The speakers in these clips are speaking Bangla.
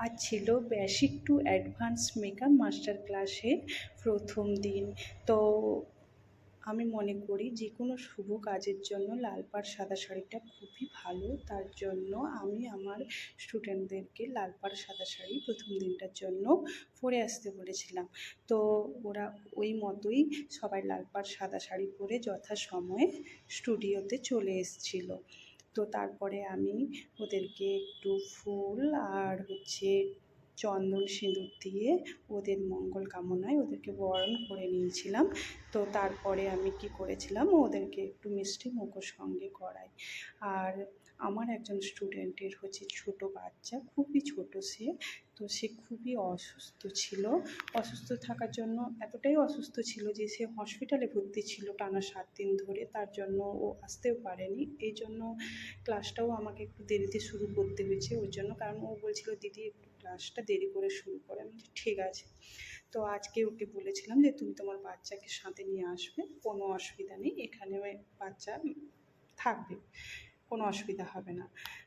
আজ ছিল basic to advance makeup master ক্লাসের প্রথম দিন। তো আমি মনে করি যে কোনো শুভ কাজের জন্য লাল পাড় সাদা শাড়িটা খুবই ভালো। তার জন্য আমি আমার স্টুডেন্টদেরকে লাল পাড় সাদা শাড়ি প্রথম দিনটার জন্য পরে আসতে বলেছিলাম। তো ওরা ওই মতোই সবাই লাল পাড় সাদা শাড়ি পরে যথাসময়ে স্টুডিওতে চলে এসেছিল। তো তারপরে আমি ওদেরকে একটু ফুল আর চন্দন সিঁদুর দিয়ে ওদের মঙ্গল কামনায় ওদেরকে বরণ করে নিয়েছিলাম। তো তারপরে আমি কি করেছিলাম, ওদেরকে একটু মিষ্টি মুখোশ সঙ্গে করাই। আর আমার একজন স্টুডেন্টের ছোট বাচ্চা, খুবই ছোট সে। তো সে খুবই অসুস্থ ছিল। অসুস্থ থাকার জন্য এতটাই অসুস্থ ছিল যে সে হসপিটালে ভর্তি ছিল টানা 7 দিন ধরে। তার জন্য ও আসতেও পারেনি। এই জন্য ক্লাসটাও আমাকে একটু দেরিতে শুরু করতে হয়েছে ওর জন্য, কারণ ও বলছিল দিদি একটু ক্লাসটা দেরি করে শুরু করে। আমি বলছি ঠিক আছে। তো আজকে ওকে বলেছিলাম যে তুমি তোমার বাচ্চাকে সাথে নিয়ে আসবে, কোনো অসুবিধা নেই, এখানে বাচ্চা থাকবে, কোনো অসুবিধা হবে না।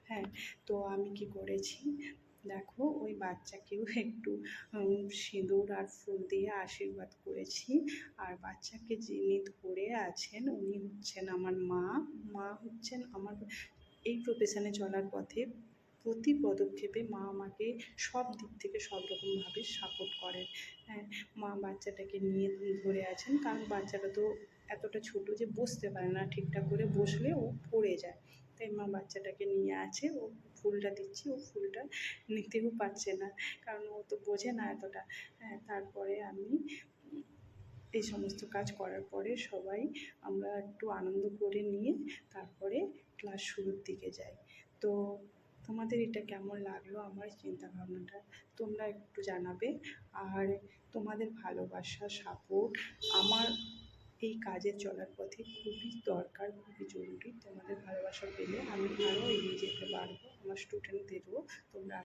হ্যাঁ, তো আমি কি করেছি দেখো, ওই বাচ্চাকেও একটু সিঁদুর আর ফুল দিয়ে আশীর্বাদ করেছি। আর বাচ্চাকে যিনি ধরে আছেন উনি হচ্ছেন আমার মা। মা হচ্ছেন আমার এই প্রফেশনে চলার পথে প্রতি পদক্ষেপে মা আমাকে সব দিক থেকে সব রকমভাবে সাপোর্ট করেন। হ্যাঁ, মা বাচ্চাটাকে নিয়ে ধরে আছেন, কারণ বাচ্চাটা তো এতটা ছোট যে বসতে পারে না, ঠিকঠাক করে বসলে ও পড়ে যায়। তাই মা বাচ্চাটাকে নিয়ে আছে, ও ফুলটা দিচ্ছি, ও ফুলটা নিতেও পারছে না, কারণ ও তো বোঝে না এতটা। হ্যাঁ, তারপরে আমি এই সমস্ত কাজ করার পরে সবাই আমরা একটু আনন্দ করে নিয়ে তারপরে ক্লাস শুরুর দিকে যাই। তো তোমাদের এটা কেমন লাগলো আমার চিন্তাভাবনাটা তোমরা একটু জানাবে। আর তোমাদের ভালোবাসা, সাপোর্ট আমার এই কাজে চলার পথে খুবই দরকার, খুবই জরুরি। তোমাদের ভালোবাসা পেলে আমি আরও এগিয়ে যেতে পারবো। আমার স্টুডেন্টদেরও তোমরা